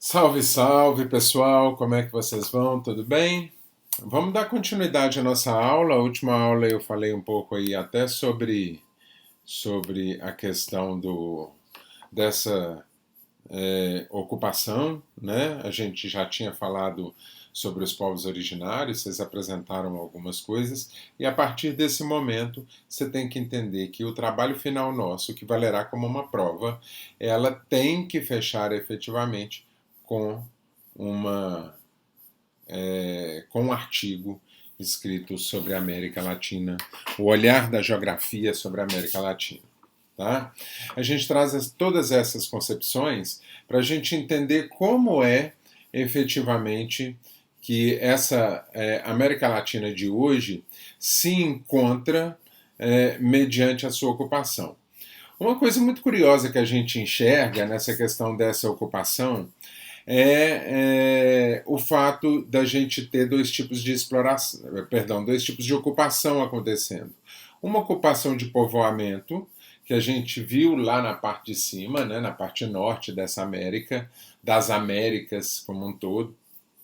Salve, salve pessoal, como é que vocês vão? Tudo bem? Vamos dar continuidade à nossa aula. A última aula eu falei um pouco aí até sobre a questão dessa ocupação, né? A gente já tinha falado sobre os povos originários, vocês apresentaram algumas coisas, e a partir desse momento você tem que entender que o trabalho final nosso, que valerá como uma prova, ela tem que fechar efetivamente com uma com um artigo escrito sobre a América Latina, o olhar da geografia sobre a América Latina. Tá? A gente traz todas essas concepções para a gente entender como é efetivamente que essa América Latina de hoje se encontra mediante a sua ocupação. Uma coisa muito curiosa que a gente enxerga nessa questão dessa ocupação o fato da gente ter dois tipos de exploração, perdão, dois tipos de ocupação acontecendo. Uma ocupação de povoamento, que a gente viu lá na parte de cima, né, na parte norte dessa América, das Américas como um todo,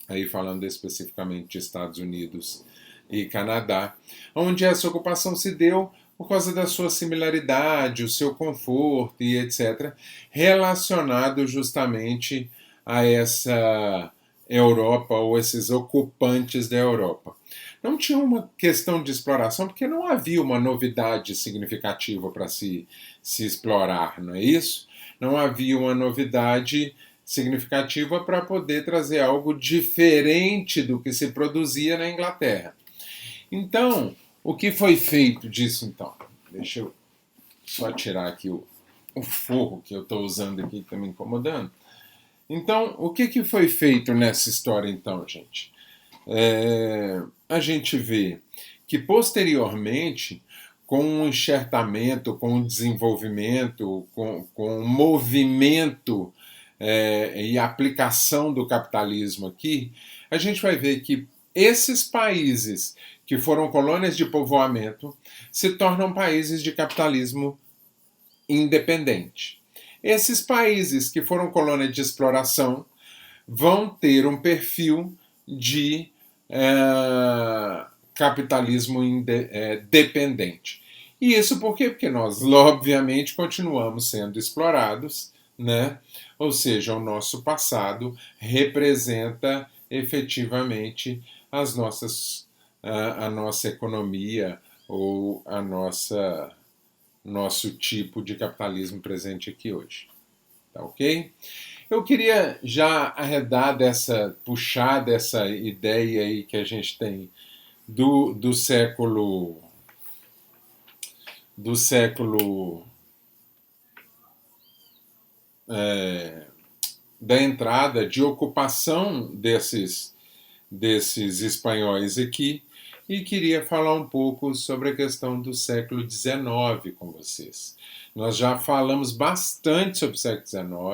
aí falando especificamente de Estados Unidos e Canadá, onde essa ocupação se deu por causa da sua similaridade, o seu conforto e etc., relacionado justamente a essa Europa ou esses ocupantes da Europa. Não tinha uma questão de exploração porque não havia uma novidade significativa para se explorar, não é isso? Não havia uma novidade significativa para poder trazer algo diferente do que se produzia na Inglaterra. Então, o que foi feito disso então? Deixa eu só tirar aqui o forro que eu estou usando aqui, que está me incomodando. Então, o que foi feito nessa história, então, gente? A gente vê que, posteriormente, com o enxertamento, com o desenvolvimento, com o movimento e a aplicação do capitalismo aqui, a gente vai ver que esses países que foram colônias de povoamento se tornam países de capitalismo independente. Esses países que foram colônia de exploração vão ter um perfil de capitalismo dependente. E isso por quê? Porque nós, obviamente, continuamos sendo explorados, né? Ou seja, o nosso passado representa efetivamente a nossa economia ou nosso tipo de capitalismo presente aqui hoje. Tá ok? Eu queria já puxar dessa ideia aí que a gente tem do século da entrada de ocupação desses espanhóis aqui e queria falar um pouco sobre a questão do século XIX com vocês. Nós já falamos bastante sobre o século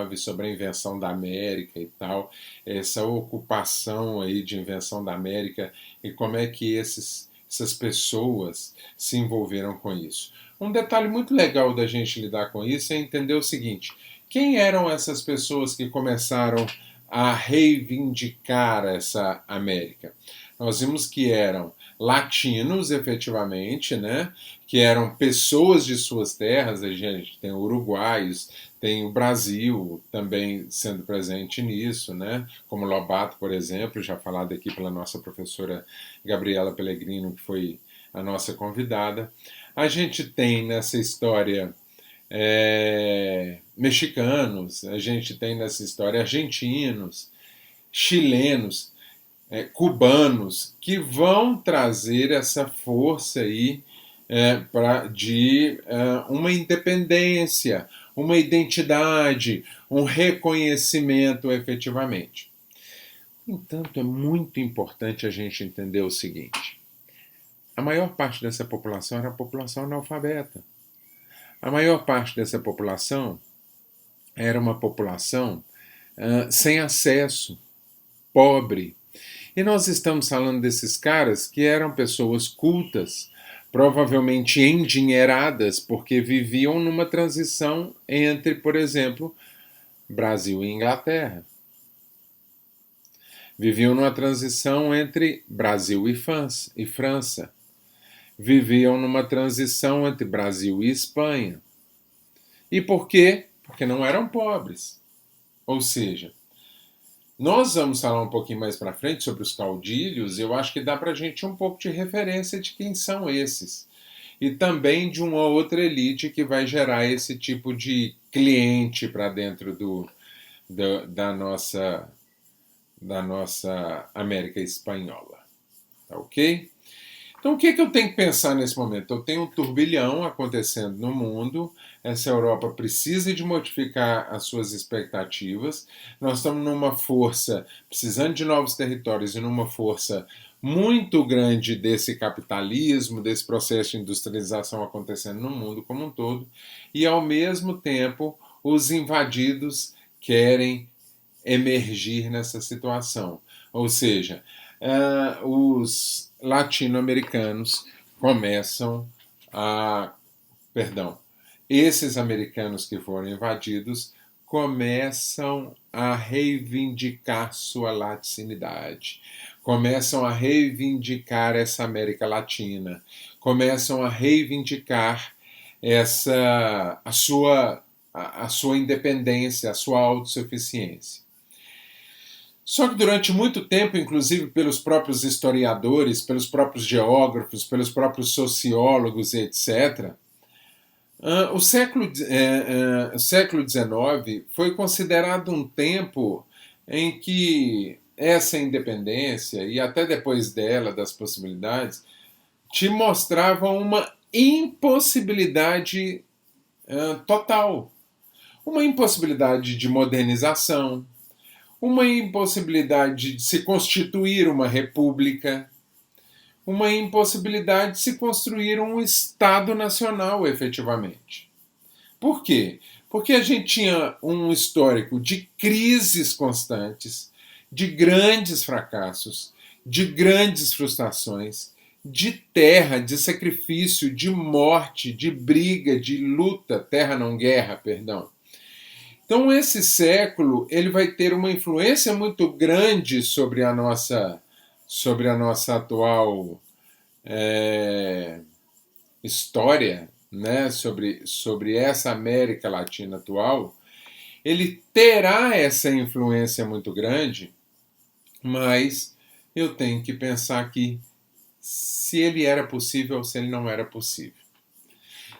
XIX, sobre a invenção da América e tal, essa ocupação aí de invenção da América e como é que essas pessoas se envolveram com isso. Um detalhe muito legal da gente lidar com isso é entender o seguinte: quem eram essas pessoas que começaram a reivindicar essa América? Nós vimos que eram latinos, efetivamente, né? Que eram pessoas de suas terras. A gente tem uruguaios, tem o Brasil também sendo presente nisso, né? Como Lobato, por exemplo, já falado aqui pela nossa professora Gabriela Pellegrino, que foi a nossa convidada. A gente tem nessa história mexicanos, a gente tem nessa história argentinos, chilenos, cubanos, que vão trazer essa força aí de uma independência, uma identidade, um reconhecimento efetivamente. No entanto, é muito importante a gente entender o seguinte: a maior parte dessa população era a população analfabeta. A maior parte dessa população era uma população sem acesso, pobre. E nós estamos falando desses caras que eram pessoas cultas, provavelmente endinheiradas, porque viviam numa transição entre, por exemplo, Brasil e Inglaterra. Viviam numa transição entre Brasil e França. Viviam numa transição entre Brasil e Espanha. E por quê? Porque não eram pobres. Ou seja, nós vamos falar um pouquinho mais para frente sobre os caudilhos, eu acho que dá para a gente um pouco de referência de quem são esses. E também de uma outra elite que vai gerar esse tipo de cliente para dentro da nossa América Espanhola. Tá ok? Então, o que eu tenho que pensar nesse momento? Eu tenho um turbilhão acontecendo no mundo, essa Europa precisa de modificar as suas expectativas, nós estamos numa força, precisando de novos territórios e numa força muito grande desse capitalismo, desse processo de industrialização acontecendo no mundo como um todo, e ao mesmo tempo os invadidos querem emergir nessa situação. Ou seja, os latino-americanos começam a. Perdão, esses americanos que foram invadidos começam a reivindicar sua latinidade, começam a reivindicar essa América Latina, começam a reivindicar a sua independência, a sua autossuficiência. Só que durante muito tempo, inclusive pelos próprios historiadores, pelos próprios geógrafos, pelos próprios sociólogos, etc., o século XIX foi considerado um tempo em que essa independência, e até depois dela, das possibilidades, te mostravam uma impossibilidade total. Uma impossibilidade de modernização, uma impossibilidade de se constituir uma república, uma impossibilidade de se construir um Estado nacional efetivamente. Por quê? Porque a gente tinha um histórico de crises constantes, de grandes fracassos, de grandes frustrações, de terra, de sacrifício, de morte, de briga, de luta, terra não guerra, perdão. Então esse século ele vai ter uma influência muito grande sobre a nossa atual história, né? sobre essa América Latina atual. Ele terá essa influência muito grande, mas eu tenho que pensar aqui se ele era possível ou se ele não era possível.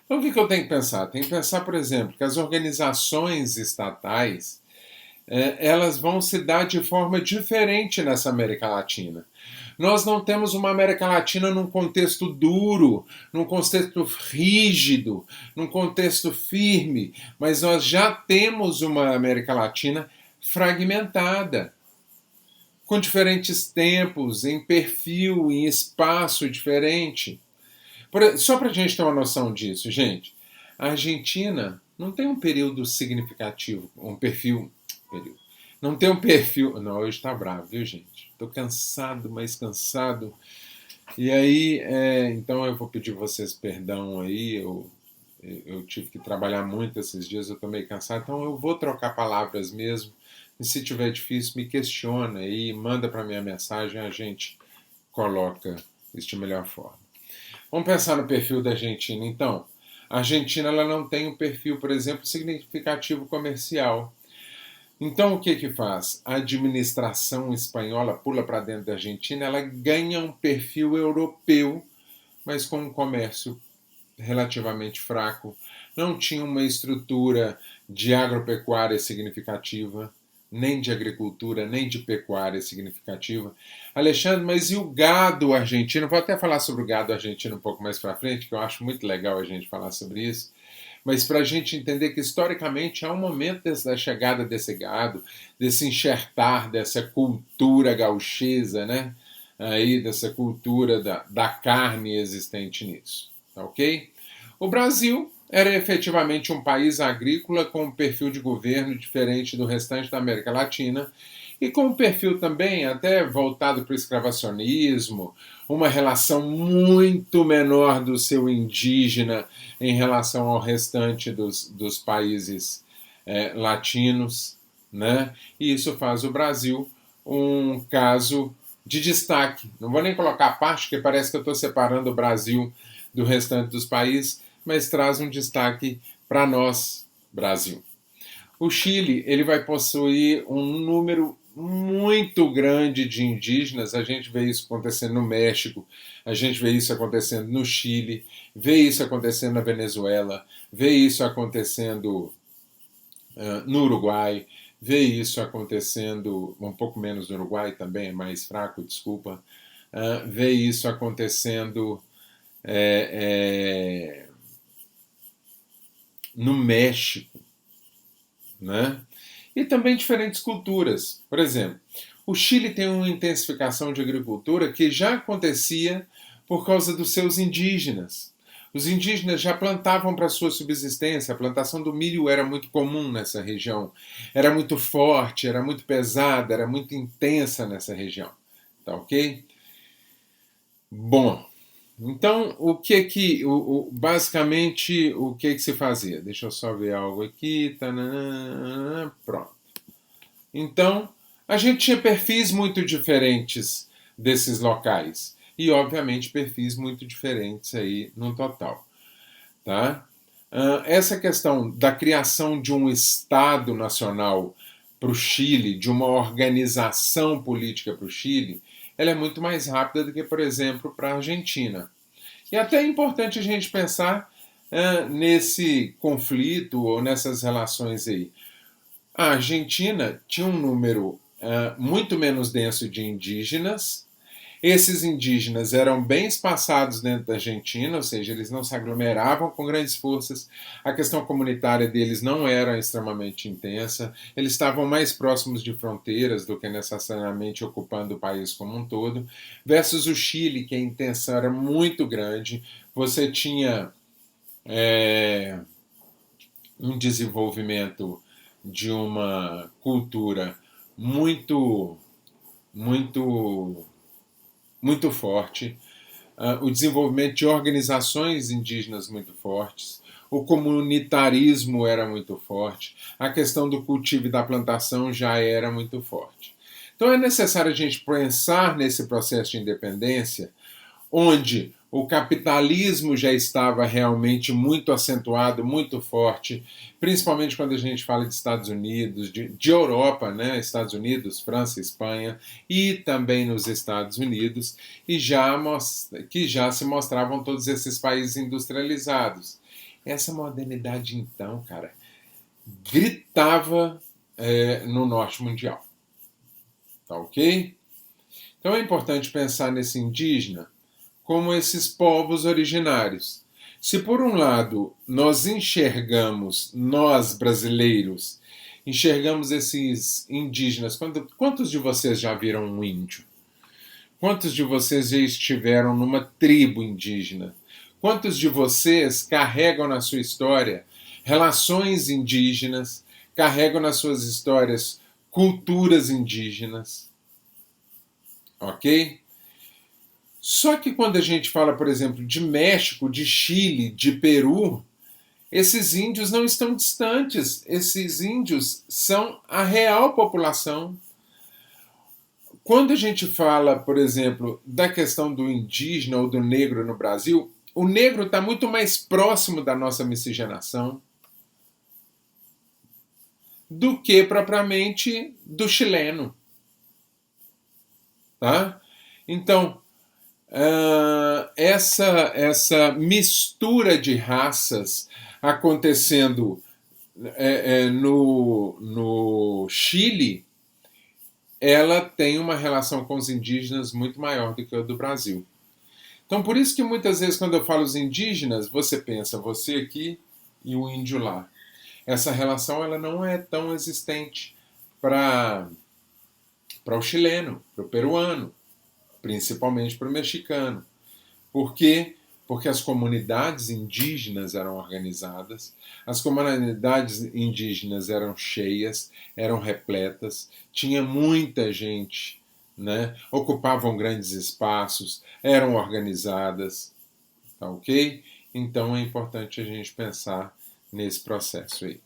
Então, o que eu tenho que pensar? Tenho que pensar, por exemplo, que as organizações estatais elas vão se dar de forma diferente nessa América Latina. Nós não temos uma América Latina num contexto duro, num contexto rígido, num contexto firme, mas nós já temos uma América Latina fragmentada, com diferentes tempos, em perfil, em espaço diferente. Só para a gente ter uma noção disso, gente, a Argentina não tem um período significativo, um perfil. Não tem um perfil. Não, hoje está bravo, viu, gente? Estou cansado, mas cansado. E aí, então eu vou pedir vocês perdão aí. Eu tive que trabalhar muito esses dias, eu estou meio cansado, então eu vou trocar palavras mesmo. E se tiver difícil, me questiona aí, manda para minha mensagem, a gente coloca isso de melhor forma. Vamos pensar no perfil da Argentina, então. A Argentina ela não tem um perfil, por exemplo, significativo comercial. Então, o que faz? A administração espanhola pula para dentro da Argentina, ela ganha um perfil europeu, mas com um comércio relativamente fraco. Não tinha uma estrutura de agropecuária significativa, nem de agricultura, nem de pecuária significativa. Alexandre, mas e o gado argentino? Vou até falar sobre o gado argentino um pouco mais para frente, que eu acho muito legal a gente falar sobre isso. Mas para a gente entender que historicamente há um momento da chegada desse gado, desse enxertar dessa cultura gauchesa, né? Aí, dessa cultura da carne existente nisso. Tá ok? O Brasil era efetivamente um país agrícola com um perfil de governo diferente do restante da América Latina e com um perfil também até voltado para o escravacionismo, uma relação muito menor do seu indígena em relação ao restante dos países latinos, né? E isso faz o Brasil um caso de destaque. Não vou nem colocar a parte, porque parece que eu estou separando o Brasil do restante dos países, mas traz um destaque para nós, Brasil. O Chile ele vai possuir um número muito grande de indígenas. A gente vê isso acontecendo no México, a gente vê isso acontecendo no Chile, vê isso acontecendo na Venezuela, vê isso acontecendo no Uruguai, vê isso acontecendo, um pouco menos no Uruguai também, é mais fraco, desculpa, vê isso acontecendo é, no México, né? E também diferentes culturas. Por exemplo, o Chile tem uma intensificação de agricultura que já acontecia por causa dos seus indígenas. Os indígenas já plantavam para sua subsistência, a plantação do milho era muito comum nessa região, era muito forte, era muito pesada, era muito intensa nessa região. Tá ok? Bom, então basicamente o que se fazia? Deixa eu só ver algo aqui. Tanana, pronto. Então, a gente tinha perfis muito diferentes desses locais. E, obviamente, perfis muito diferentes aí no total. Tá? Essa questão da criação de um Estado nacional para o Chile, de uma organização política para o Chile, ela é muito mais rápida do que, por exemplo, para a Argentina. E até é importante a gente pensar nesse conflito ou nessas relações aí. A Argentina tinha um número muito menos denso de indígenas. Esses indígenas eram bem espaçados dentro da Argentina, ou seja, eles não se aglomeravam com grandes forças, a questão comunitária deles não era extremamente intensa, eles estavam mais próximos de fronteiras do que necessariamente ocupando o país como um todo, versus o Chile, que a intenção era muito grande, você tinha um desenvolvimento de uma cultura muito, muito, muito forte, o desenvolvimento de organizações indígenas muito fortes, o comunitarismo era muito forte, a questão do cultivo e da plantação já era muito forte. Então é necessário a gente pensar nesse processo de independência, onde o capitalismo já estava realmente muito acentuado, muito forte, principalmente quando a gente fala de Estados Unidos, de Europa, né? Estados Unidos, França, Espanha e também nos Estados Unidos, e que já se mostravam todos esses países industrializados. Essa modernidade, então, cara, gritava no norte mundial. Tá ok? Então é importante pensar nesse indígena como esses povos originários. Se por um lado nós enxergamos, nós brasileiros, enxergamos esses indígenas, quantos de vocês já viram um índio? Quantos de vocês já estiveram numa tribo indígena? Quantos de vocês carregam na sua história relações indígenas, carregam nas suas histórias culturas indígenas? Ok? Só que quando a gente fala, por exemplo, de México, de Chile, de Peru, esses índios não estão distantes. Esses índios são a real população. Quando a gente fala, por exemplo, da questão do indígena ou do negro no Brasil, o negro está muito mais próximo da nossa miscigenação do que propriamente do chileno. Tá? Então, essa mistura de raças acontecendo no Chile, ela tem uma relação com os indígenas muito maior do que a do Brasil. Então, por isso que muitas vezes quando eu falo os indígenas, você pensa, você aqui e o índio lá. Essa relação ela não é tão existente para o chileno, para o peruano, principalmente para o mexicano. Por quê? Porque as comunidades indígenas eram organizadas, as comunidades indígenas eram cheias, eram repletas, tinha muita gente, né? Ocupavam grandes espaços, eram organizadas, tá ok? Então é importante a gente pensar nesse processo aí.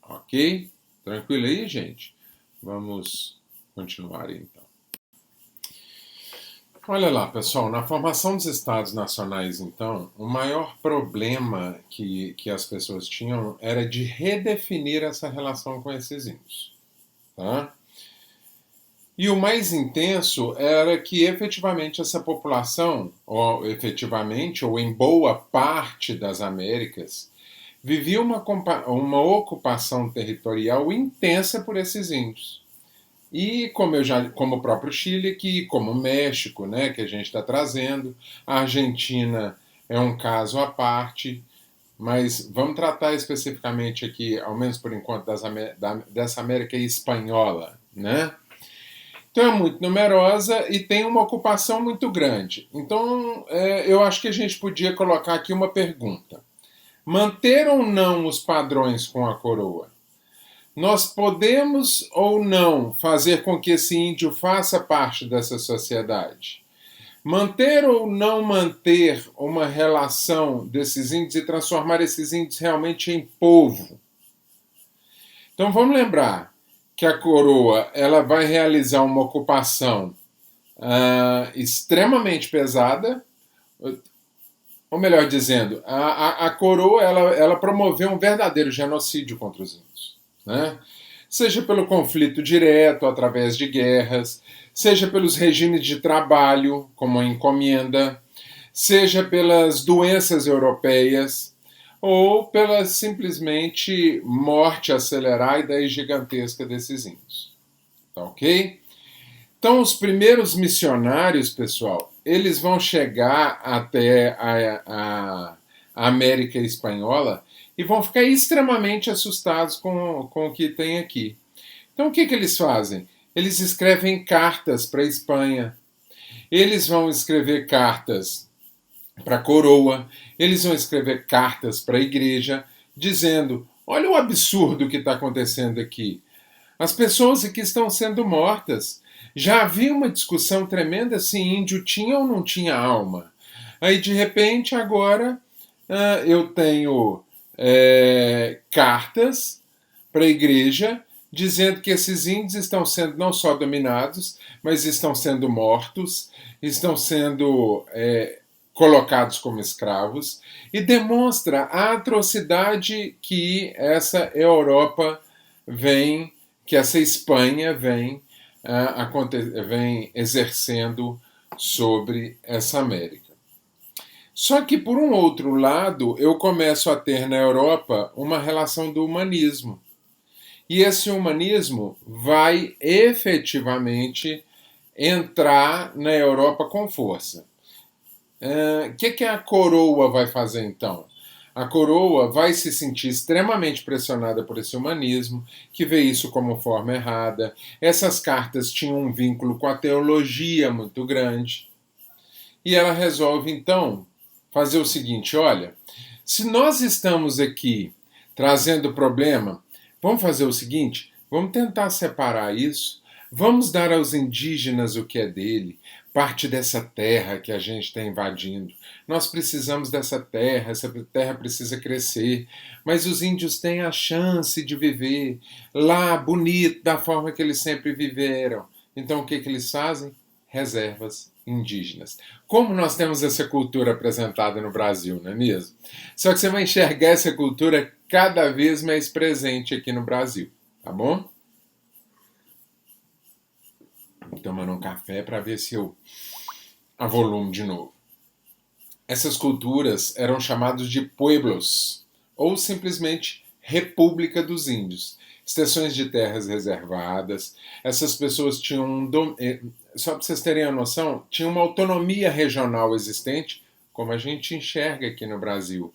Ok? Tranquilo aí, gente? Vamos continuarem então. Olha lá, pessoal, na formação dos Estados Nacionais, então, o maior problema que as pessoas tinham era de redefinir essa relação com esses índios. Tá? E o mais intenso era que efetivamente essa população, ou efetivamente, ou em boa parte das Américas, vivia uma ocupação territorial intensa por esses índios. E como o próprio Chile, como o México, né, que a gente está trazendo, a Argentina é um caso à parte, mas vamos tratar especificamente aqui, ao menos por enquanto, dessa América espanhola, né? Então é muito numerosa e tem uma ocupação muito grande. Então eu acho que a gente podia colocar aqui uma pergunta: manter ou não os padrões com a coroa? Nós podemos ou não fazer com que esse índio faça parte dessa sociedade? Manter ou não manter uma relação desses índios e transformar esses índios realmente em povo? Então vamos lembrar que a coroa ela vai realizar uma ocupação extremamente pesada, ou melhor dizendo, a coroa ela promoveu um verdadeiro genocídio contra os índios. Né? Seja pelo conflito direto, através de guerras, seja pelos regimes de trabalho, como a encomenda, seja pelas doenças europeias, ou pela simplesmente morte acelerada e gigantesca desses índios. Tá ok? Então, os primeiros missionários, pessoal, eles vão chegar até a América Espanhola e vão ficar extremamente assustados com o que tem aqui. Então, o que eles fazem? Eles escrevem cartas para a Espanha. Eles vão escrever cartas para a coroa. Eles vão escrever cartas para a igreja, dizendo: olha o absurdo que está acontecendo aqui. As pessoas aqui estão sendo mortas. Já havia uma discussão tremenda se índio tinha ou não tinha alma. Aí, de repente, agora eu tenho cartas para a igreja dizendo que esses índios estão sendo não só dominados, mas estão sendo mortos, estão sendo colocados como escravos, e demonstra a atrocidade que essa Europa vem, que essa Espanha vem exercendo sobre essa América. Só que, por um outro lado, eu começo a ter na Europa uma relação do humanismo. E esse humanismo vai efetivamente entrar na Europa com força. O que a coroa vai fazer então? A coroa vai se sentir extremamente pressionada por esse humanismo, que vê isso como forma errada. Essas cartas tinham um vínculo com a teologia muito grande. E ela resolve, então, fazer o seguinte: olha, se nós estamos aqui trazendo problema, vamos fazer o seguinte, vamos tentar separar isso, vamos dar aos indígenas o que é dele, parte dessa terra que a gente está invadindo. Nós precisamos dessa terra, essa terra precisa crescer, mas os índios têm a chance de viver lá, bonito, da forma que eles sempre viveram. Então o que eles fazem? Reservas indígenas. Como nós temos essa cultura apresentada no Brasil, não é mesmo? Só que você vai enxergar essa cultura cada vez mais presente aqui no Brasil, tá bom? Tomando um café para ver se eu avolumo de novo. Essas culturas eram chamadas de pueblos, ou simplesmente República dos Índios. Extensões de terras reservadas. Essas pessoas tinham, só para vocês terem a noção, tinham uma autonomia regional existente, como a gente enxerga aqui no Brasil,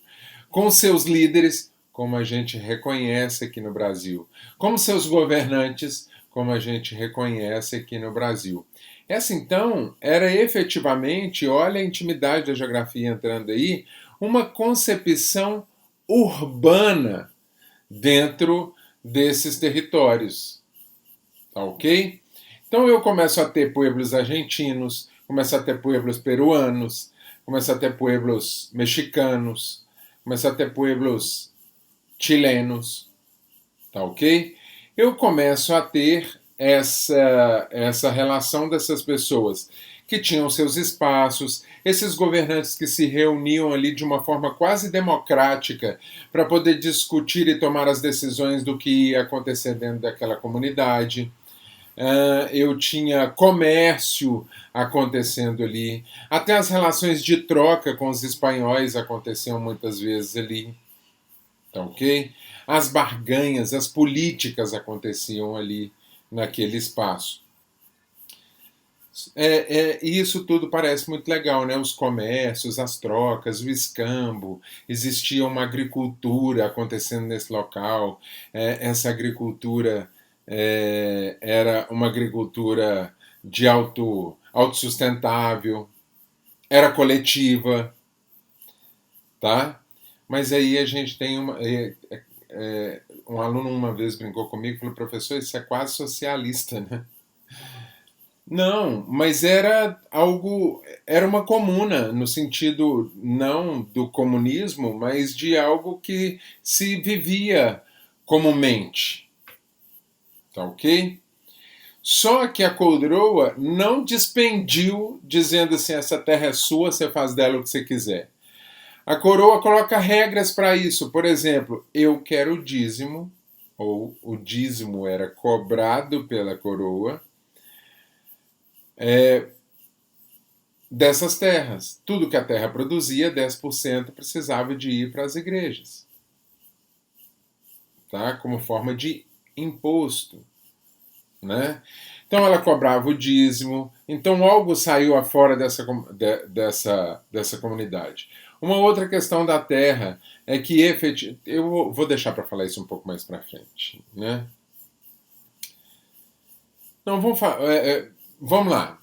com seus líderes, como a gente reconhece aqui no Brasil, como seus governantes, como a gente reconhece aqui no Brasil. Essa, então, era efetivamente, olha a intimidade da geografia entrando aí, uma concepção urbana dentro desses territórios. Tá ok? Então eu começo a ter pueblos argentinos, começo a ter pueblos peruanos, começo a ter pueblos mexicanos, começo a ter pueblos chilenos. Tá ok? Eu começo a ter essa relação dessas pessoas que tinham seus espaços, esses governantes que se reuniam ali de uma forma quase democrática para poder discutir e tomar as decisões do que ia acontecer dentro daquela comunidade. Eu tinha comércio acontecendo ali, até as relações de troca com os espanhóis aconteciam muitas vezes ali, tá ok? As barganhas, as políticas aconteciam ali naquele espaço. Isso tudo parece muito legal, né? Os comércios, as trocas, o escambo, existia uma agricultura acontecendo nesse local. Essa agricultura era uma agricultura de autossustentável, era coletiva, tá? Mas aí a gente tem um aluno uma vez brincou comigo e falou: professor, isso é quase socialista, né? Não, mas era uma comuna, no sentido não do comunismo, mas de algo que se vivia comumente, tá ok? Só que a coroa não dispendiu dizendo assim: essa terra é sua, você faz dela o que você quiser. A coroa coloca regras para isso. Por exemplo, eu quero o dízimo, ou o dízimo era cobrado pela coroa, dessas terras. Tudo que a terra produzia, 10% precisava de ir para as igrejas, tá? Como forma de imposto, né? Então ela cobrava o dízimo, então algo saiu afora dessa comunidade. Uma outra questão da terra é que eu vou deixar para falar isso um pouco mais para frente, né? Então vamos lá.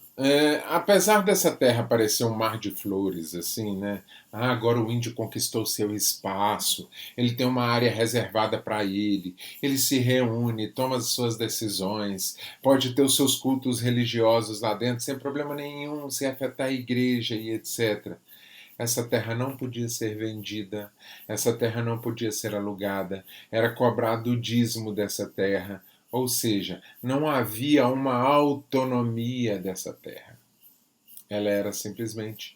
Apesar dessa terra parecer um mar de flores, assim, né? Agora o índio conquistou seu espaço, ele tem uma área reservada para ele se reúne, toma as suas decisões, pode ter os seus cultos religiosos lá dentro sem problema nenhum, sem afetar a igreja e etc. Essa terra não podia ser vendida, essa terra não podia ser alugada, era cobrado o dízimo dessa terra. Ou seja, não havia uma autonomia dessa terra. Ela era simplesmente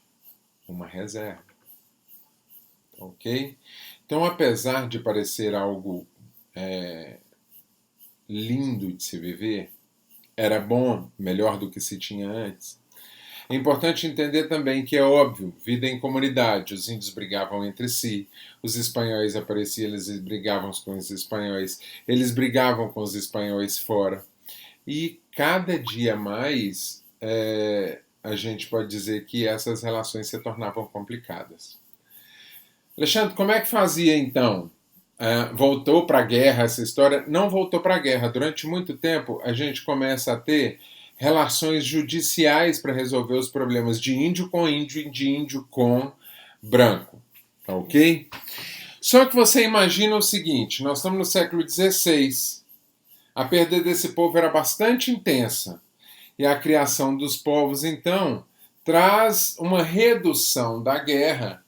uma reserva. Ok? Então, apesar de parecer algo lindo de se viver, era bom, melhor do que se tinha antes. É importante entender também que é óbvio, vida em comunidade, os índios brigavam entre si, os espanhóis apareciam, eles brigavam com os espanhóis, eles brigavam com os espanhóis fora. E cada dia mais a gente pode dizer que essas relações se tornavam complicadas. Alexandre, como é que fazia então? Voltou para a guerra essa história? Não voltou para a guerra. Durante muito tempo a gente começa a ter relações judiciais para resolver os problemas de índio com índio e de índio com branco, tá ok? Só que você imagina o seguinte, nós estamos no século XVI, a perda desse povo era bastante intensa, e a criação dos povos, então, traz uma redução da guerra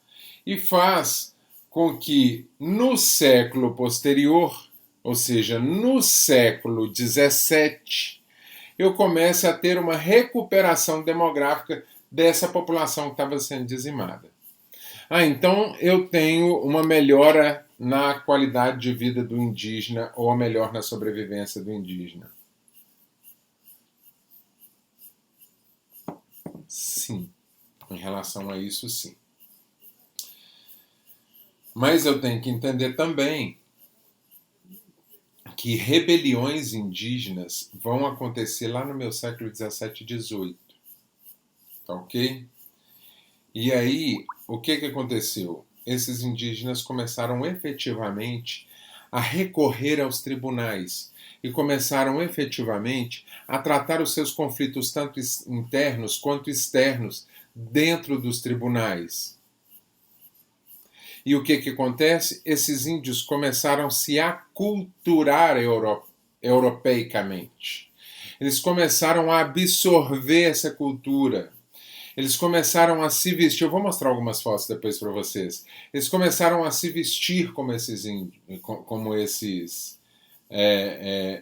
e faz com que no século posterior, ou seja, no século XVII, eu comece a ter uma recuperação demográfica dessa população que estava sendo dizimada. Então eu tenho uma melhora na qualidade de vida do indígena, ou a melhor na sobrevivência do indígena. Sim, em relação a isso, sim. Mas eu tenho que entender também que rebeliões indígenas vão acontecer lá no meu século XVII e XVIII. Tá ok? E aí, o que aconteceu? Esses indígenas começaram efetivamente a recorrer aos tribunais e começaram efetivamente a tratar os seus conflitos tanto internos quanto externos dentro dos tribunais. E o que acontece? Esses índios começaram a se aculturar europeicamente. Eles começaram a absorver essa cultura. Eles começaram a se vestir. Eu vou mostrar algumas fotos depois para vocês. Eles começaram a se vestir como esses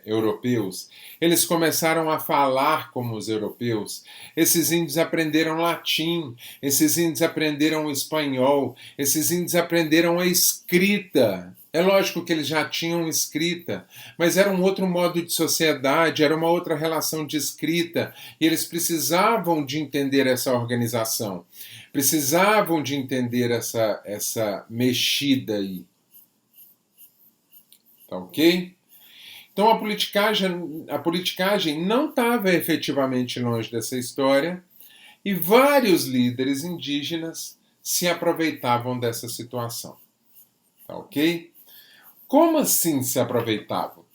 europeus, eles começaram a falar como os europeus. Esses índios aprenderam latim, esses índios aprenderam espanhol, esses índios aprenderam a escrita. É lógico que eles já tinham escrita, mas era um outro modo de sociedade, era uma outra relação de escrita, e eles precisavam de entender essa organização, precisavam de entender essa mexida aí. Tá ok? Então a politicagem não estava efetivamente longe dessa história e vários líderes indígenas se aproveitavam dessa situação. Tá ok? Como assim se aproveitavam?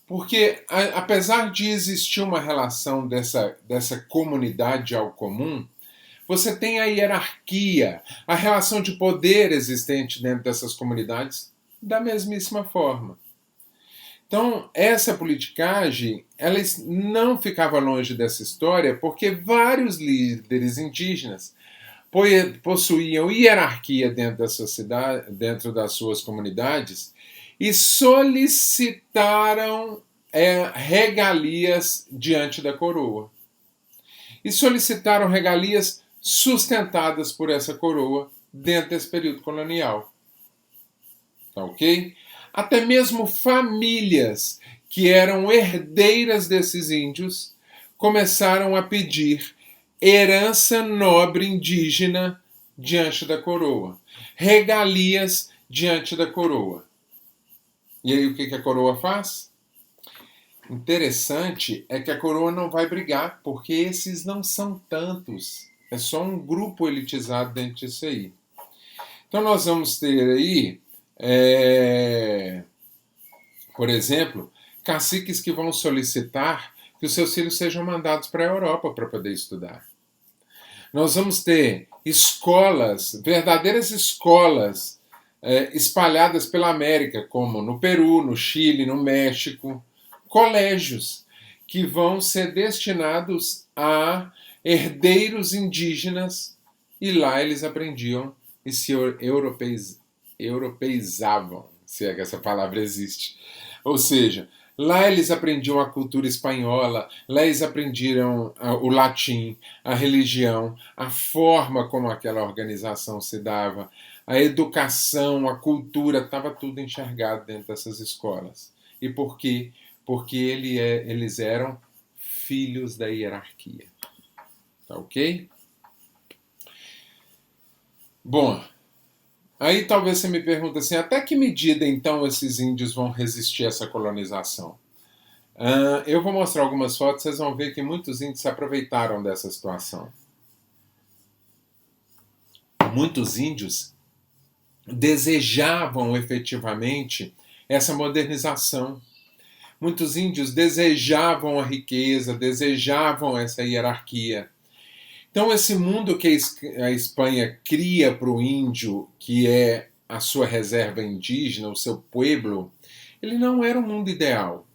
Porque apesar de existir uma relação dessa comunidade ao comum, você tem a hierarquia, a relação de poder existente dentro dessas comunidades da mesmíssima forma. Então, essa politicagem, ela não ficava longe dessa história, porque vários líderes indígenas possuíam hierarquia dentro da sociedade, dentro das suas comunidades, e solicitaram regalias diante da coroa. E solicitaram regalias sustentadas por essa coroa dentro desse período colonial. Tá ok? Até mesmo famílias que eram herdeiras desses índios começaram a pedir herança nobre indígena diante da coroa, regalias diante da coroa. E aí o que a coroa faz? Interessante é que a coroa não vai brigar, porque esses não são tantos, é só um grupo elitizado dentro disso aí. Então nós vamos ter aí por exemplo, caciques que vão solicitar que os seus filhos sejam mandados para a Europa para poder estudar. Nós vamos ter escolas, verdadeiras escolas espalhadas pela América, como no Peru, no Chile, no México, colégios que vão ser destinados a herdeiros indígenas e lá eles aprendiam e se europeizavam, se é que essa palavra existe. Ou seja, lá eles aprendiam a cultura espanhola, lá eles aprenderam o latim, a religião, a forma como aquela organização se dava, a educação, a cultura, estava tudo enxergado dentro dessas escolas. E por quê? Porque eles eram filhos da hierarquia. Tá ok? Bom, aí talvez você me pergunte assim, até que medida então esses índios vão resistir a essa colonização? Eu vou mostrar algumas fotos, vocês vão ver que muitos índios se aproveitaram dessa situação. Muitos índios desejavam efetivamente essa modernização. Muitos índios desejavam a riqueza, desejavam essa hierarquia. Então, esse mundo que a Espanha cria para o índio, que é a sua reserva indígena, o seu pueblo, ele não era um mundo ideal.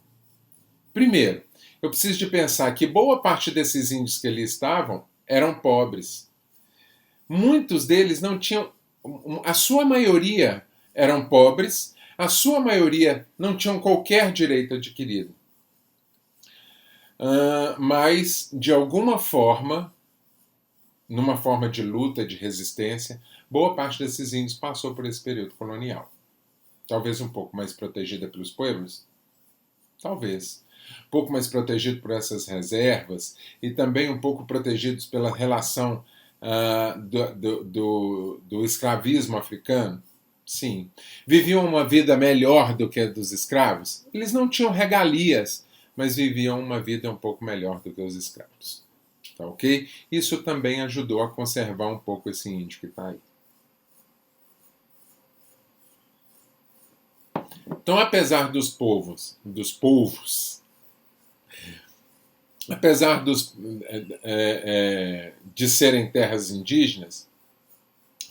Primeiro, eu preciso de pensar que boa parte desses índios que ali estavam eram pobres. Muitos deles não tinham... A sua maioria eram pobres, a sua maioria não tinham qualquer direito adquirido. Mas, de alguma forma, numa forma de luta, de resistência, boa parte desses índios passou por esse período colonial. Talvez um pouco mais protegida pelos pueblos? Talvez. Um pouco mais protegido por essas reservas e também um pouco protegidos pela relação do escravismo africano? Sim. Viviam uma vida melhor do que a dos escravos? Eles não tinham regalias, mas viviam uma vida um pouco melhor do que os escravos. Tá ok? Isso também ajudou a conservar um pouco esse índio que está aí. Então, apesar dos povos, apesar de serem terras indígenas,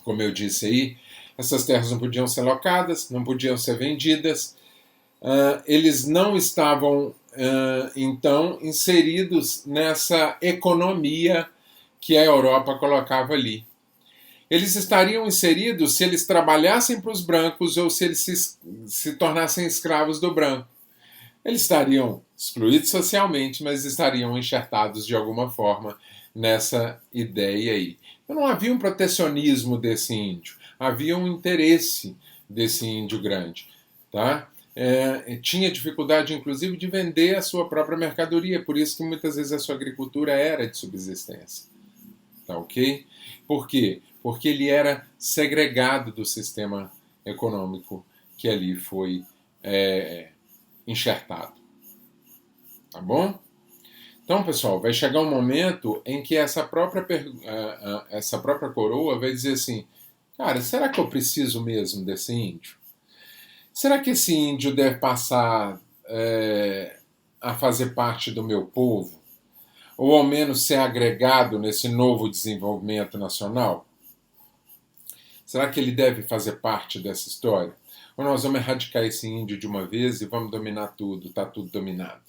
como eu disse aí, essas terras não podiam ser locadas, não podiam ser vendidas, eles não estavam, então, inseridos nessa economia que a Europa colocava ali. Eles estariam inseridos se eles trabalhassem para os brancos ou se eles se tornassem escravos do branco. Eles estariam excluídos socialmente, mas estariam enxertados de alguma forma nessa ideia aí. Então não havia um protecionismo desse índio, havia um interesse desse índio grande. Tá? Tinha dificuldade, inclusive, de vender a sua própria mercadoria, por isso que muitas vezes a sua agricultura era de subsistência. Tá ok? Por quê? Porque ele era segregado do sistema econômico que ali foi enxertado. Tá bom? Então, pessoal, vai chegar um momento em que essa própria coroa vai dizer assim: cara, será que eu preciso mesmo desse índio? Será que esse índio deve passar a fazer parte do meu povo? Ou ao menos ser agregado nesse novo desenvolvimento nacional? Será que ele deve fazer parte dessa história? Ou nós vamos erradicar esse índio de uma vez e vamos dominar tudo, está tudo dominado?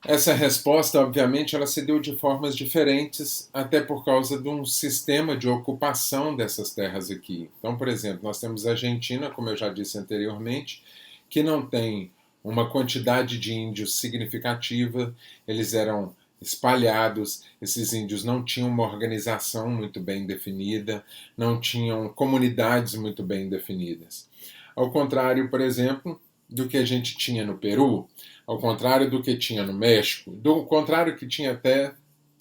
Essa resposta, obviamente, ela se deu de formas diferentes, até por causa de um sistema de ocupação dessas terras aqui. Então, por exemplo, nós temos a Argentina, como eu já disse anteriormente, que não tem uma quantidade de índios significativa, eles eram espalhados, esses índios não tinham uma organização muito bem definida, não tinham comunidades muito bem definidas. Ao contrário, por exemplo, do que a gente tinha no Peru, ao contrário do que tinha no México, do contrário que tinha até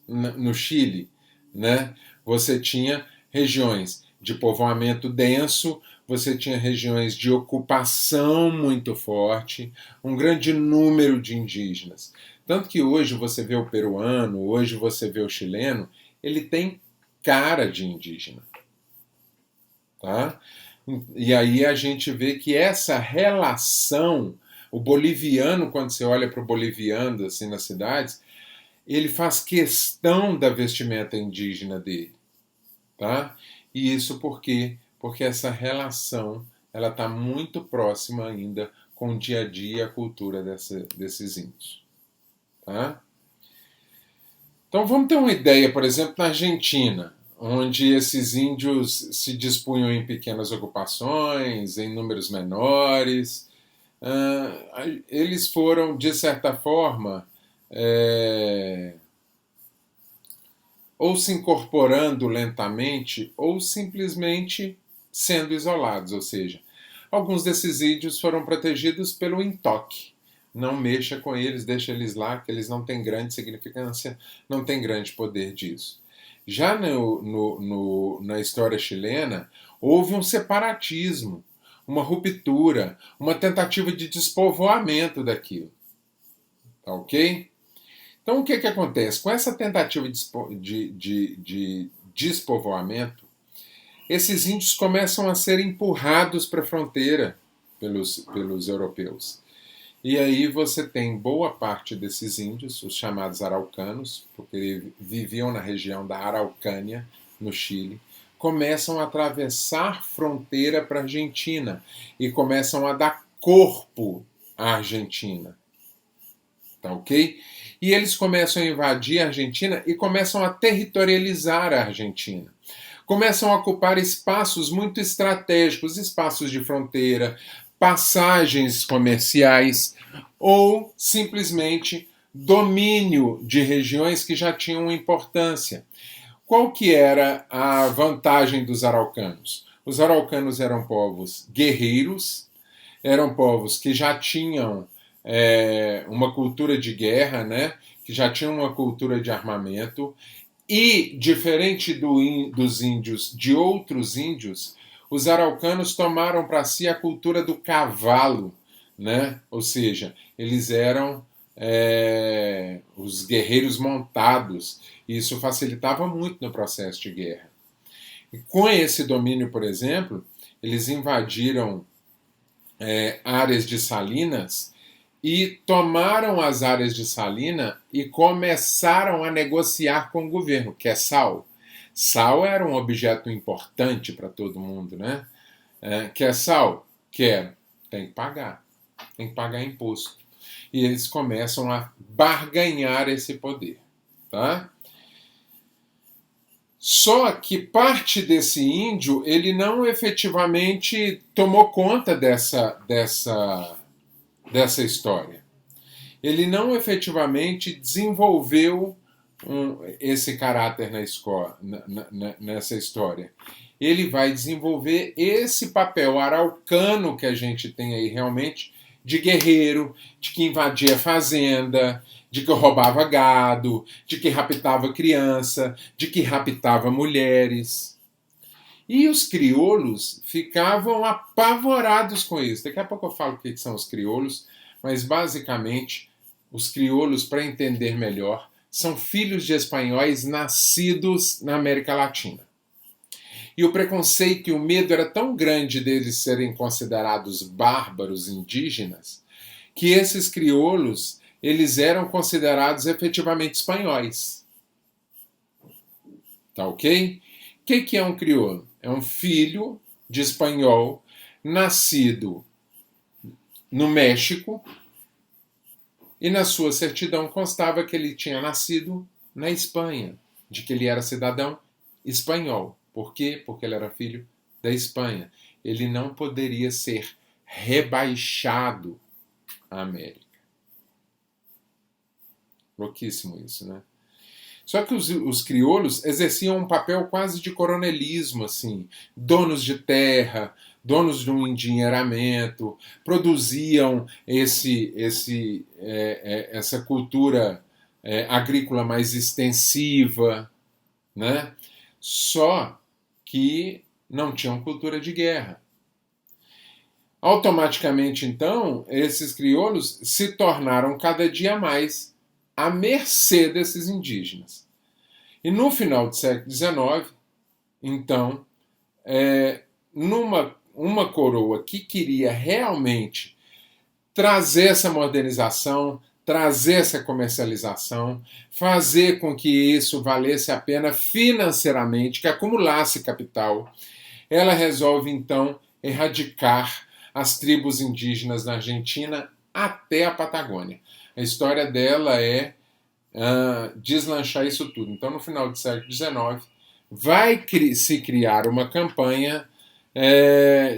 no Chile, né? Você tinha regiões de povoamento denso, você tinha regiões de ocupação muito forte, um grande número de indígenas. Tanto que hoje você vê o peruano, hoje você vê o chileno, ele tem cara de indígena. Tá? E aí a gente vê que essa relação, o boliviano, quando você olha para o boliviano assim, nas cidades, ele faz questão da vestimenta indígena dele. Tá? E isso por quê? Porque essa relação ela está muito próxima ainda com o dia a dia e a cultura desses índios. Tá? Então vamos ter uma ideia, por exemplo, na Argentina, onde esses índios se dispunham em pequenas ocupações, em números menores. Eles foram, de certa forma, ou se incorporando lentamente, ou simplesmente sendo isolados, ou seja, alguns desses índios foram protegidos pelo entoque. Não mexa com eles, deixa eles lá, que eles não têm grande significância, não têm grande poder disso. Já na história chilena, houve um separatismo, uma ruptura, uma tentativa de despovoamento daquilo. Tá ok? Então, o que acontece? Com essa tentativa de despovoamento, esses índios começam a ser empurrados para a fronteira pelos europeus. E aí você tem boa parte desses índios, os chamados araucanos, porque viviam na região da Araucânia, no Chile, começam a atravessar fronteira para a Argentina e começam a dar corpo à Argentina. Tá ok? E eles começam a invadir a Argentina e começam a territorializar a Argentina. Começam a ocupar espaços muito estratégicos, espaços de fronteira, passagens comerciais ou simplesmente domínio de regiões que já tinham importância. Qual que era a vantagem dos araucanos? Os araucanos eram povos guerreiros, eram povos que já tinham uma cultura de guerra, né? Que já tinham uma cultura de armamento e, diferente dos índios, de outros índios, os araucanos tomaram para si a cultura do cavalo, né? Ou seja, eles eram os guerreiros montados, e isso facilitava muito no processo de guerra. E com esse domínio, por exemplo, eles invadiram áreas de salinas e tomaram as áreas de salina e começaram a negociar com o governo, que é sal. Sal era um objeto importante para todo mundo, né? Quer sal? Quer. Tem que pagar. Tem que pagar imposto. E eles começam a barganhar esse poder. Tá? Só que parte desse índio, ele não efetivamente tomou conta dessa história. Ele não efetivamente desenvolveu esse caráter na escola, nessa história. Ele vai desenvolver esse papel araucano que a gente tem aí realmente, de guerreiro, de que invadia fazenda, de que roubava gado, de que raptava criança, de que raptava mulheres. E os crioulos ficavam apavorados com isso. Daqui a pouco eu falo o que são os crioulos, mas basicamente os crioulos, para entender melhor, são filhos de espanhóis nascidos na América Latina. E o preconceito e o medo era tão grande deles serem considerados bárbaros indígenas, que esses crioulos, eles eram considerados efetivamente espanhóis. Tá ok? O que é um crioulo? É um filho de espanhol nascido no México, e na sua certidão constava que ele tinha nascido na Espanha, de que ele era cidadão espanhol. Por quê? Porque ele era filho da Espanha. Ele não poderia ser rebaixado à América. Louquíssimo isso, né? Só que os crioulos exerciam um papel quase de coronelismo, assim, donos de terra, donos de um endinheiramento, produziam essa cultura agrícola mais extensiva, né? Só que não tinham cultura de guerra. Automaticamente, então, esses crioulos se tornaram cada dia mais à mercê desses indígenas. E no final do século XIX, então, uma coroa que queria realmente trazer essa modernização, trazer essa comercialização, fazer com que isso valesse a pena financeiramente, que acumulasse capital, ela resolve então erradicar as tribos indígenas na Argentina até a Patagônia. A história dela é deslanchar isso tudo. Então, no final do século XIX, vai se criar uma campanha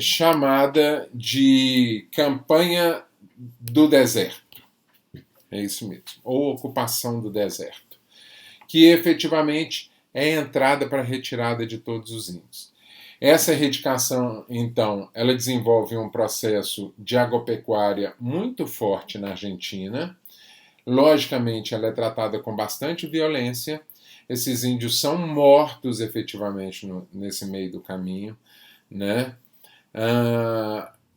chamada de Campanha do Deserto. É isso mesmo. Ou Ocupação do Deserto. Que efetivamente é a entrada para a retirada de todos os índios. Essa erradicação, então, ela desenvolve um processo de agropecuária muito forte na Argentina. Logicamente, ela é tratada com bastante violência. Esses índios são mortos efetivamente nesse meio do caminho, né?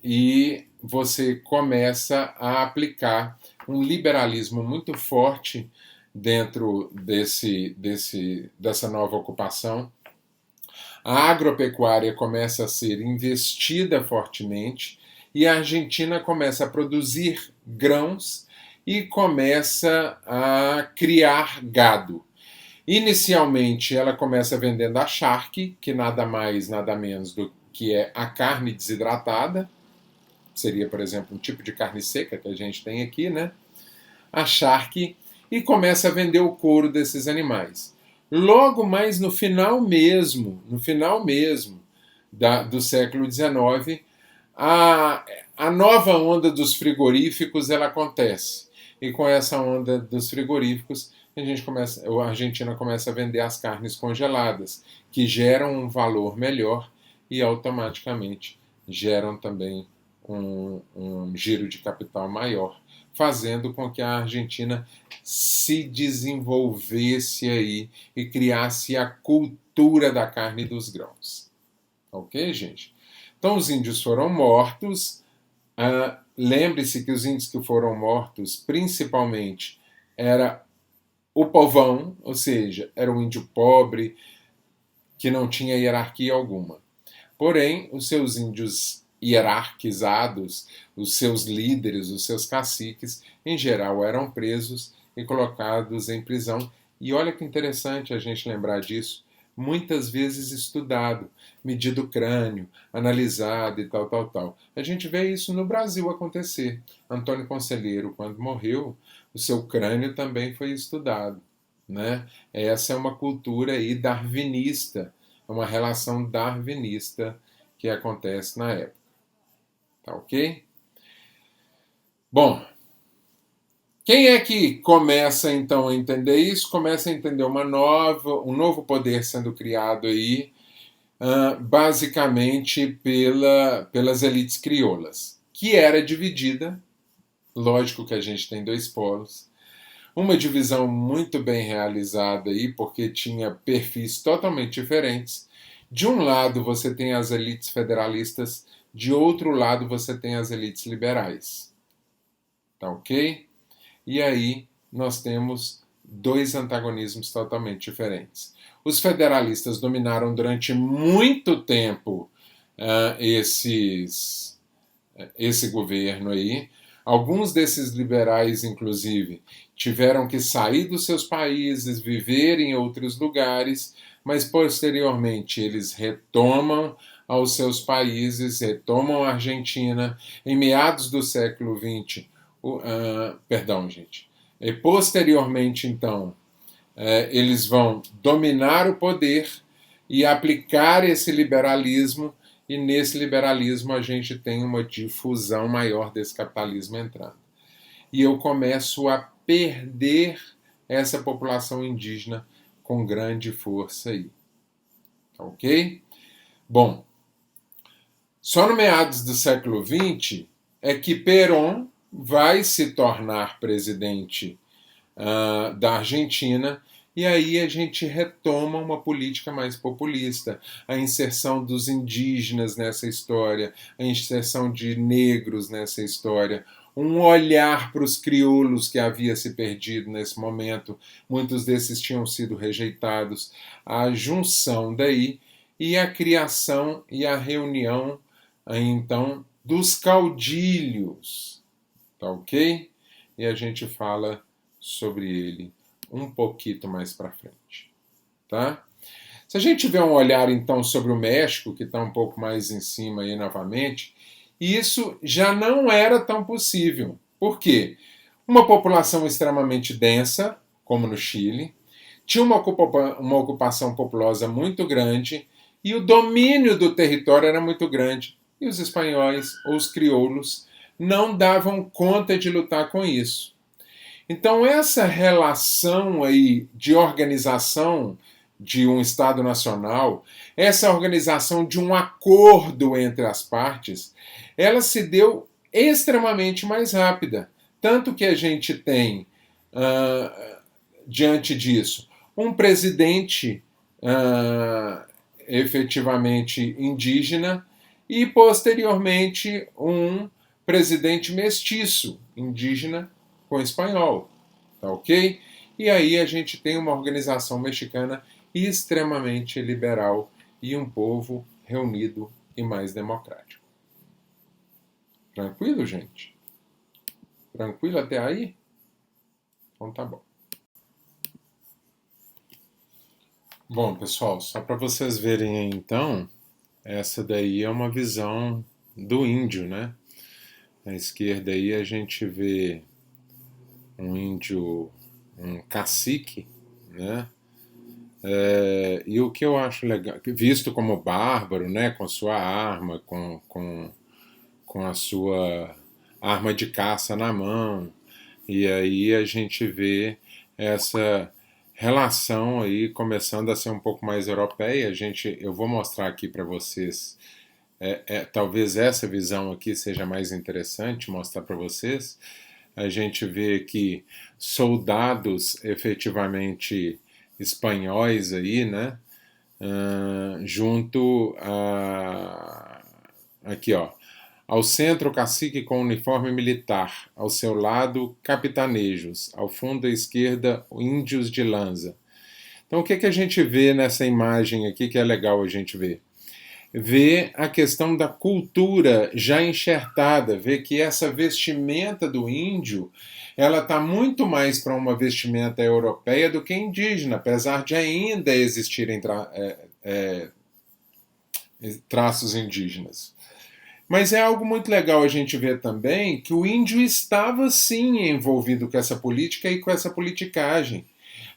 E você começa a aplicar um liberalismo muito forte dentro dessa nova ocupação. A agropecuária começa a ser investida fortemente e a Argentina começa a produzir grãos e começa a criar gado. Inicialmente, ela começa vendendo a charque, que nada mais, nada menos do que é a carne desidratada. Seria, por exemplo, um tipo de carne seca que a gente tem aqui, né? A charque, e começa a vender o couro desses animais. Logo mais no final mesmo do século XIX, a nova onda dos frigoríficos ela acontece. E com essa onda dos frigoríficos, a Argentina começa a vender as carnes congeladas, que geram um valor melhor e automaticamente geram também um giro de capital maior, fazendo com que a Argentina se desenvolvesse aí e criasse a cultura da carne e dos grãos. Ok, gente? Então os índios foram mortos. Lembre-se que os índios que foram mortos, principalmente, era o povão, ou seja, era um índio pobre, que não tinha hierarquia alguma. Porém, os seus índios hierarquizados, os seus líderes, os seus caciques, em geral eram presos e colocados em prisão. E olha que interessante a gente lembrar disso, muitas vezes estudado, medido o crânio, analisado e tal. A gente vê isso no Brasil acontecer. Antônio Conselheiro, quando morreu, o seu crânio também foi estudado. né? Essa é uma cultura aí darwinista, é uma relação darwinista que acontece na época. Tá ok? Bom, quem é que começa então a entender isso? Começa a entender um novo poder sendo criado aí, basicamente pelas elites crioulas, que era dividida, lógico que a gente tem dois polos, uma divisão muito bem realizada aí, porque tinha perfis totalmente diferentes. De um lado você tem as elites federalistas, de outro lado você tem as elites liberais. Tá ok? E aí nós temos dois antagonismos totalmente diferentes. Os federalistas dominaram durante muito tempo esse governo aí. Alguns desses liberais, inclusive, tiveram que sair dos seus países, viver em outros lugares, mas posteriormente eles retomam aos seus países, retomam a Argentina. Em meados do século XX, perdão, gente. E posteriormente, então, eles vão dominar o poder e aplicar esse liberalismo, e nesse liberalismo a gente tem uma difusão maior desse capitalismo entrando. E eu começo a perder essa população indígena com grande força aí. Ok? Bom, só no meados do século XX é que Perón vai se tornar presidente da Argentina, e aí a gente retoma uma política mais populista, a inserção dos indígenas nessa história, a inserção de negros nessa história, um olhar para os crioulos que havia se perdido nesse momento, muitos desses tinham sido rejeitados, a junção daí e a criação e a reunião, então, dos caudilhos, tá ok? E a gente fala sobre ele um pouquinho mais para frente, tá? Se a gente tiver um olhar então sobre o México, que está um pouco mais em cima aí novamente, isso já não era tão possível. Por quê? Uma população extremamente densa, como no Chile, tinha uma ocupação populosa muito grande e o domínio do território era muito grande. E os espanhóis, ou os crioulos, não davam conta de lutar com isso. Então, essa relação aí de organização de um Estado Nacional, essa organização de um acordo entre as partes, ela se deu extremamente mais rápida. Tanto que a gente tem, diante disso, um presidente efetivamente indígena e, posteriormente, um presidente mestiço, indígena com espanhol, tá ok? E aí a gente tem uma organização mexicana extremamente liberal e um povo reunido e mais democrático. Tranquilo, gente? Tranquilo até aí? Então tá bom. Bom, pessoal, só para vocês verem aí, então, essa daí é uma visão do índio, né? À esquerda aí a gente vê um índio, um cacique, né? E o que eu acho legal, visto como bárbaro, né? Com sua arma, com a sua arma de caça na mão, e aí a gente vê essa relação aí começando a ser um pouco mais europeia. Eu vou mostrar aqui para vocês. Talvez essa visão aqui seja mais interessante mostrar para vocês. A gente vê que soldados efetivamente espanhóis aí, né? Junto a aqui, ó, ao centro, cacique com uniforme militar, ao seu lado, capitanejos, ao fundo à esquerda, índios de lança. Então, o que a gente vê nessa imagem aqui que é legal a gente ver? Ver a questão da cultura já enxertada, ver que essa vestimenta do índio, ela está muito mais para uma vestimenta europeia do que indígena, apesar de ainda existirem traços indígenas. Mas é algo muito legal a gente ver também que o índio estava sim envolvido com essa política e com essa politicagem.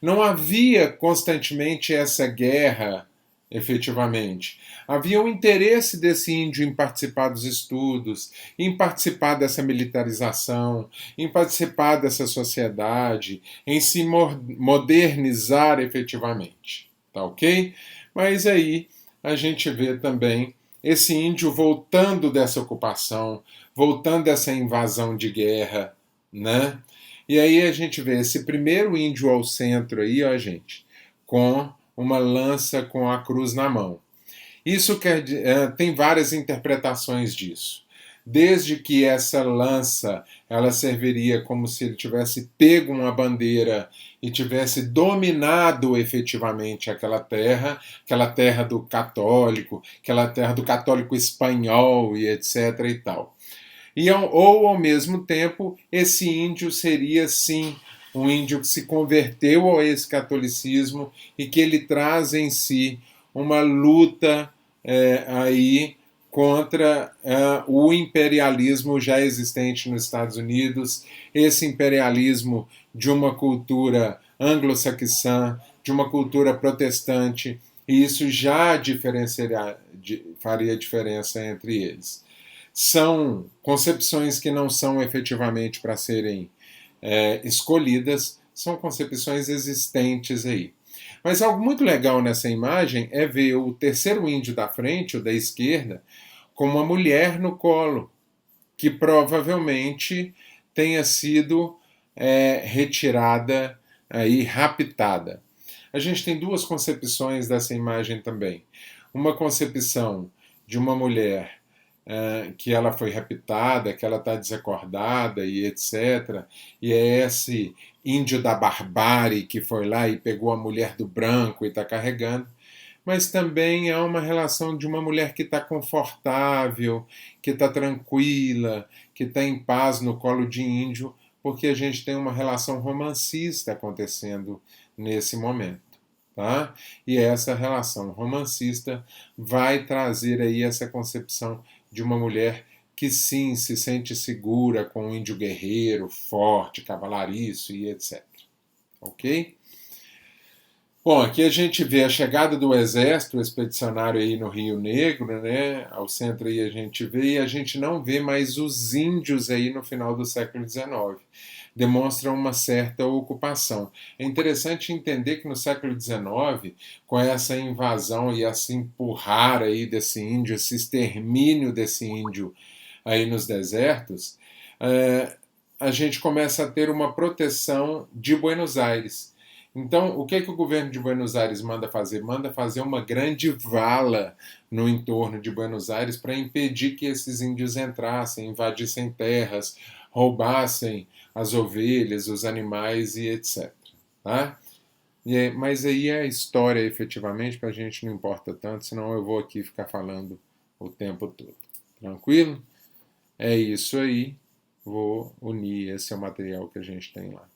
Não havia constantemente essa guerra, efetivamente. Havia um interesse desse índio em participar dos estudos, em participar dessa militarização, em participar dessa sociedade, em se modernizar efetivamente. Tá ok? Mas aí a gente vê também esse índio voltando dessa ocupação, voltando dessa invasão de guerra, né? E aí a gente vê esse primeiro índio ao centro aí, ó, gente, com uma lança com a cruz na mão. Isso tem várias interpretações disso. Desde que essa lança ela serviria como se ele tivesse pego uma bandeira e tivesse dominado efetivamente aquela terra do católico, aquela terra do católico espanhol e etc. e tal. Ou ao mesmo tempo, esse índio seria sim um índio que se converteu ao ex-catolicismo e que ele traz em si uma luta aí contra o imperialismo já existente nos Estados Unidos, esse imperialismo de uma cultura anglo-saxã, de uma cultura protestante, e isso já faria diferença entre eles. São concepções que não são efetivamente para serem escolhidas, são concepções existentes aí. Mas algo muito legal nessa imagem é ver o terceiro índio da frente, o da esquerda, com uma mulher no colo, que provavelmente tenha sido retirada aí, raptada. A gente tem duas concepções dessa imagem também. Uma concepção de uma mulher que ela foi raptada, que ela está desacordada e etc. E é esse índio da barbárie que foi lá e pegou a mulher do branco e está carregando. Mas também há uma relação de uma mulher que está confortável, que está tranquila, que está em paz no colo de índio, porque a gente tem uma relação romancista acontecendo nesse momento. Tá? E essa relação romancista vai trazer aí essa concepção de uma mulher que sim se sente segura com um índio guerreiro, forte, cavalariço e etc. Ok? Bom, aqui a gente vê a chegada do exército expedicionário aí no Rio Negro, né? Ao centro aí a gente vê, e a gente não vê mais os índios aí no final do século XIX. Demonstra uma certa ocupação. É interessante entender que no século XIX, com essa invasão e esse empurrar aí desse índio, esse extermínio desse índio aí nos desertos, a gente começa a ter uma proteção de Buenos Aires. Então, o que o governo de Buenos Aires manda fazer? Manda fazer uma grande vala no entorno de Buenos Aires para impedir que esses índios entrassem, invadissem terras, roubassem as ovelhas, os animais e etc. Tá? Mas aí a história, efetivamente, para a gente não importa tanto, senão eu vou aqui ficar falando o tempo todo. Tranquilo? É isso aí. Vou unir esse material que a gente tem lá.